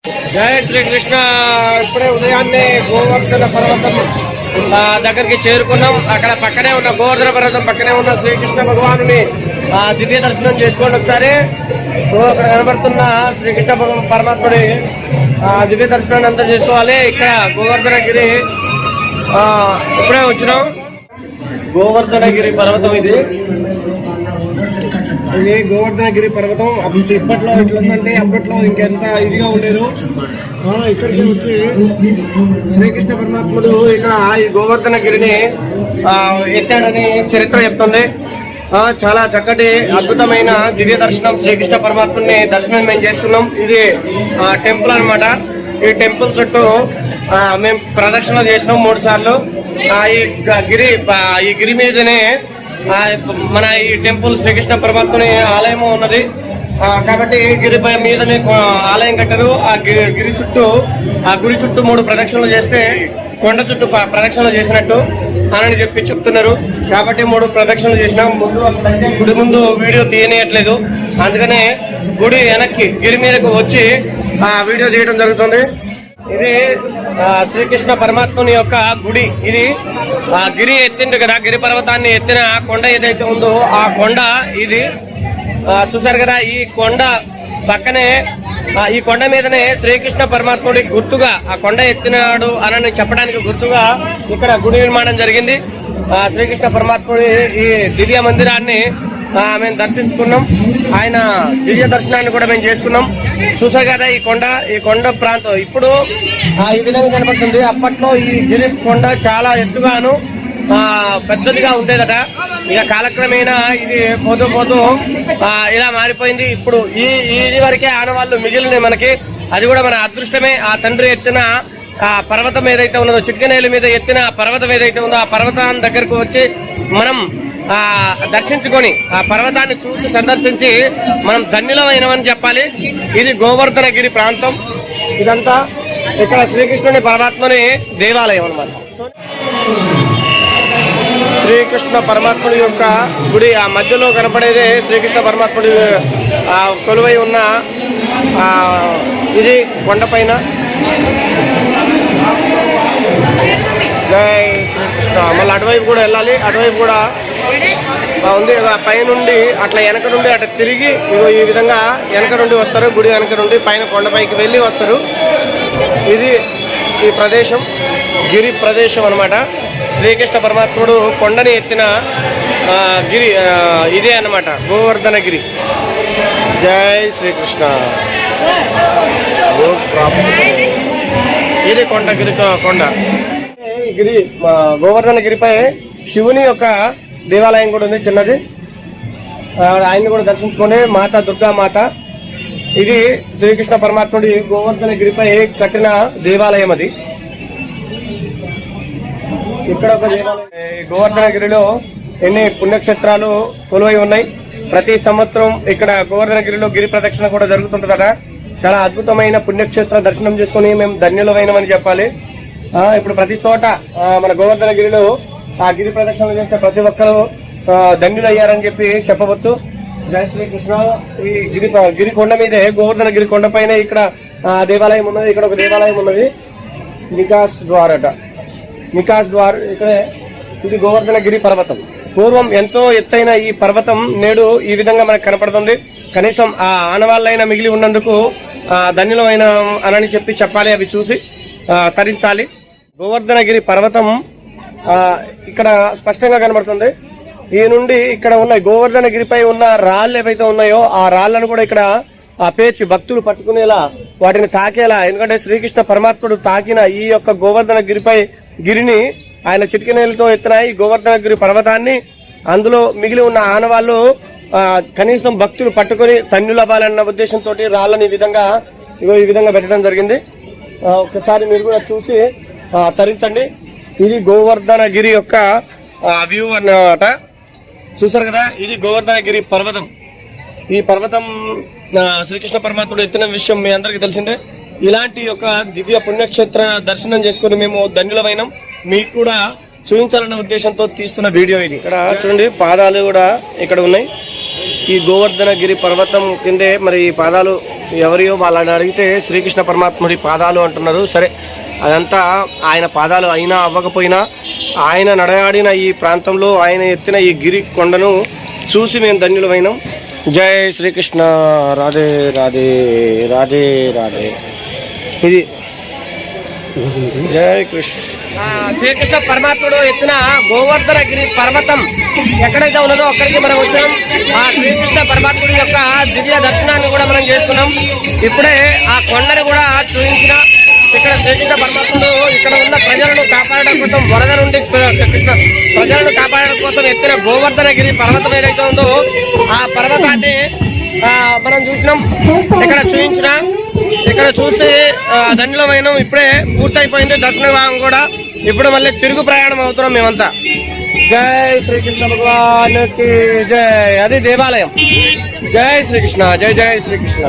జయ శ్రీకృష్ణ. ఇప్పుడే ఉదయాన్నే గోవర్ధన పర్వతం దగ్గరికి చేరుకున్నాం. అక్కడ పక్కనే ఉన్న గోవర్ధన పర్వతం పక్కనే ఉన్న శ్రీకృష్ణ భగవానుని దివ్య దర్శనం చేసుకోండి ఒకసారి. అక్కడ కనబడుతున్న శ్రీకృష్ణ పరమాత్ముడి దివ్య దర్శనాన్ని అంతా చేసుకోవాలి. ఇక్కడ గోవర్ధనగిరి ఇప్పుడే వచ్చినాం. గోవర్ధనగిరి పర్వతం ఇది గోవర్ధనగిరి పర్వతం. ఇప్పట్లో ఎట్లుందంటే అప్పట్లో ఇంకెంత ఇదిగా ఉండేది. ఇక్కడికి వచ్చి శ్రీకృష్ణ పరమాత్ముడు ఇక్కడ ఈ గోవర్ధనగిరిని ఎత్తాడని చరిత్ర చెప్తుంది. చాలా చక్కటి అద్భుతమైన దివ్య దర్శనం శ్రీకృష్ణ పరమాత్ముడిని దర్శనం మేము చేస్తున్నాం. ఇది టెంపుల్ అన్నమాట. ఈ టెంపుల్ చుట్టూ మేము ప్రదక్షిణ చేసినాం 3 సార్లు. ఈ గిరి మీదనే మన ఈ టెంపుల్ శ్రీకృష్ణ పరమాత్ముని ఆలయం ఉన్నది కాబట్టి గిరిపై మీదనే ఆలయం కట్టారు. ఆ గిరి చుట్టూ గుడి చుట్టూ 3 ప్రదక్షిణలు చేస్తే కొండ చుట్టూ ప్రదక్షిణలు చేసినట్టు అని చెప్తున్నారు. కాబట్టి 3 ప్రదక్షిణలు చేసినాం. గుడి ముందు వీడియో తీయనియట్లేదు, అందుకనే గుడి వెనక్కి గిరి మీదకు వచ్చి వీడియో తీయడం జరుగుతుంది. ఇది శ్రీకృష్ణ పరమాత్ముని యొక్క గుడి. ఇది గిరి ఎత్తిండు కదా, గిరి పర్వతాన్ని ఎత్తిన కొండ ఏదైతే ఉందో ఆ కొండ ఇది చూసారు కదా. ఈ కొండ పక్కనే ఈ కొండ మీదనే శ్రీకృష్ణ పరమాత్ముడి గుర్తుగా ఆ కొండ ఎత్తినాడు అని చెప్పడానికి గుర్తుగా ఇక్కడ గుడి నిర్మాణం జరిగింది. శ్రీకృష్ణ పరమాత్ముడి ఈ దివ్య మందిరాన్ని మేము దర్శించుకున్నాం. ఆయన దివ్య దర్శనాన్ని కూడా మేము చేసుకున్నాం. చూసారు కదా ఈ కొండ ప్రాంతం ఇప్పుడు ఈ విధంగా కనబడుతుంది. అప్పట్లో ఈ గిరి కొండ చాలా ఎత్తుగాను పెద్దదిగా ఉండేదట. ఇక కాలక్రమేణా ఇది పోతూ ఇలా మారిపోయింది. ఇప్పుడు ఇది వరకే ఆనవాళ్ళు మిగిలిన మనకి. అది కూడా మన అదృష్టమే. ఆ తండ్రి ఎత్తిన పర్వతం ఏదైతే ఉన్నదో, చిట్కనేల మీద ఎత్తిన పర్వతం ఏదైతే ఉందో ఆ పర్వతాన్ని దగ్గరకు వచ్చి మనం దర్శించుకొని ఆ పర్వతాన్ని చూసి సందర్శించి మనం ధన్యులమైనవని చెప్పాలి. ఇది గోవర్ధనగిరి ప్రాంతం. ఇదంతా ఇక్కడ శ్రీకృష్ణుని పరమాత్మని దేవాలయం అన్నమాట. శ్రీకృష్ణ పరమాత్ముడి యొక్క గుడి ఆ మధ్యలో కనపడేదే శ్రీకృష్ణ పరమాత్ముడి కొలువై ఉన్న ఇది కొండపైన. జై శ్రీకృష్ణ. మళ్ళీ అటువైపు కూడా వెళ్ళాలి. అటువైపు కూడా ఉంది. పైనుండి అట్లా వెనక నుండి అట్లా తిరిగి ఈ విధంగా వెనక నుండి వస్తారు. గుడి వెనక నుండి పైన కొండపైకి వెళ్ళి వస్తారు. ఇది ఈ ప్రదేశం గిరి ప్రదేశం అన్నమాట. శ్రీకృష్ణ పరమాత్ముడు కొండని ఎత్తిన గిరి ఇదే అన్నమాట, గోవర్ధనగిరి. జై శ్రీకృష్ణ. ఇది కొండ గిరి గోవర్ధనగిరిపై శివుని యొక్క దేవాలయం కూడా ఉంది చిన్నది. ఆయన్ని కూడా దర్శించుకునే మాత దుర్గా మాత. ఇది శ్రీకృష్ణ పరమాత్ముడి గోవర్ధనగిరిపై కట్టిన దేవాలయం. అది ఇక్కడ ఒక దేవాలయం. గోవర్ధనగిరిలో ఎన్ని పుణ్యక్షేత్రాలు కొలువై ఉన్నాయి. ప్రతి సంవత్సరం ఇక్కడ గోవర్ధనగిరిలో గిరి ప్రదక్షిణ కూడా జరుగుతుంటదట. చాలా అద్భుతమైన పుణ్యక్షేత్ర దర్శనం చేసుకుని మేము ధన్యులమైనమని చెప్పాలి. ఇప్పుడు ప్రతి చోట మన గోవర్ధనగిరిలో ఆ గిరి ప్రదక్షిణ చేస్తే ప్రతి ఒక్కరూ ధన్యులు అయ్యారని చెప్పి చెప్పవచ్చు. జై శ్రీకృష్ణ. ఈ గిరి కొండ మీదే గోవర్ధనగిరి కొండ పైన ఇక్కడ దేవాలయం ఉన్నది. ఇక్కడ ఒక దేవాలయం ఉన్నది, నికాస్ ద్వార్ అట. నికాస్ ద్వార్ ఇక్కడే. ఇది గోవర్ధనగిరి పర్వతం. పూర్వం ఎంతో ఎత్తైన ఈ పర్వతం నేడు ఈ విధంగా మనకు కనపడుతుంది. కనీసం ఆ ఆనవాళ్ళైనా మిగిలి ఉన్నందుకు ధన్యులమైన అని చెప్పాలి. అవి చూసి తరించాలి. గోవర్ధనగిరి పర్వతం ఇక్కడ స్పష్టంగా కనబడుతుంది. ఈ నుండి ఇక్కడ ఉన్న గోవర్ధనగిరిపై ఉన్న రాళ్ళు ఏవైతే ఉన్నాయో ఆ రాళ్లను కూడా ఇక్కడ పేర్చి భక్తులు పట్టుకునేలా వాటిని తాకేలా. ఎందుకంటే శ్రీకృష్ణ పరమాత్ముడు తాకిన ఈ యొక్క గిరిని ఆయన చిటికెనేలతో ఎత్తిన ఈ గోవర్ధనగిరి పర్వతాన్ని అందులో మిగిలి ఉన్న ఆనవాళ్ళు కనీసం భక్తులు పట్టుకొని ధన్యులవ్వాలన్న ఉద్దేశంతో రాళ్ళని ఈ విధంగా పెట్టడం జరిగింది. ఒకసారి మీరు కూడా చూసి తరించండి. ఇది గోవర్ధనగిరి యొక్క వ్యూ అన్నమాట. చూసారు కదా, ఇది గోవర్ధనగిరి పర్వతం. ఈ పర్వతం శ్రీకృష్ణ పరమాత్ముడు ఎత్తిన విషయం మీ అందరికీ తెలిసిందే. ఇలాంటి ఒక దివ్య పుణ్యక్షేత్ర దర్శనం చేసుకుని మేము ధన్యులమైనం. మీకు కూడా చూపించాలన్న ఉద్దేశంతో తీస్తున్న వీడియో ఇది. ఇక్కడ చూడండి, పాదాలు కూడా ఇక్కడ ఉన్నాయి. ఈ గోవర్ధనగిరి పర్వతం కిందే మరి ఈ పాదాలు ఎవరియో వాళ్ళని అడిగితే శ్రీకృష్ణ పరమాత్ముడి పాదాలు అంటున్నారు. సరే, అదంతా ఆయన పాదాలు అయినా అవ్వకపోయినా ఆయన నడయాడిన ఈ ప్రాంతంలో ఆయన ఎత్తిన ఈ గిరి కొండను చూసి మేము ధన్యులమైనాం. జై శ్రీకృష్ణ. రాధే రాధే రాధే రాధే. ఇది జై కృష్ణ. శ్రీకృష్ణ పరమాత్ముడు ఎత్తిన గోవర్ధనగిరి పర్వతం ఎక్కడైతే ఉన్నదో అక్కడికి మనం వచ్చాం. ఆ శ్రీకృష్ణ పరమాత్ముడి యొక్క దివ్య దర్శనాన్ని కూడా మనం చేసుకున్నాం. ఇప్పుడే ఆ కొండని కూడా చూపించిన ఇక్కడ శ్రీకృష్ణ పరమాత్ముడు ఇక్కడ ఉన్న ప్రజలను కాపాడడం కోసం, వరద నుండి ప్రజలను కాపాడడం కోసం ఎత్తిన గోవర్ధనగిరి పర్వతం ఏదైతే ఉందో ఆ పర్వతాన్ని మనం చూసినాం. ఇక్కడ చూపించిన ఇక్కడ చూస్తే ధన్యులమైన ఇప్పుడే పూర్తయిపోయింది దర్శనం కూడా. ఇప్పుడు మళ్ళీ తిరుగు ప్రయాణం అవుతున్నాం మేమంతా. జై శ్రీకృష్ణ భగవాన్ కి జై. అది దేవాలయం. జై శ్రీకృష్ణ. జై జై శ్రీకృష్ణ.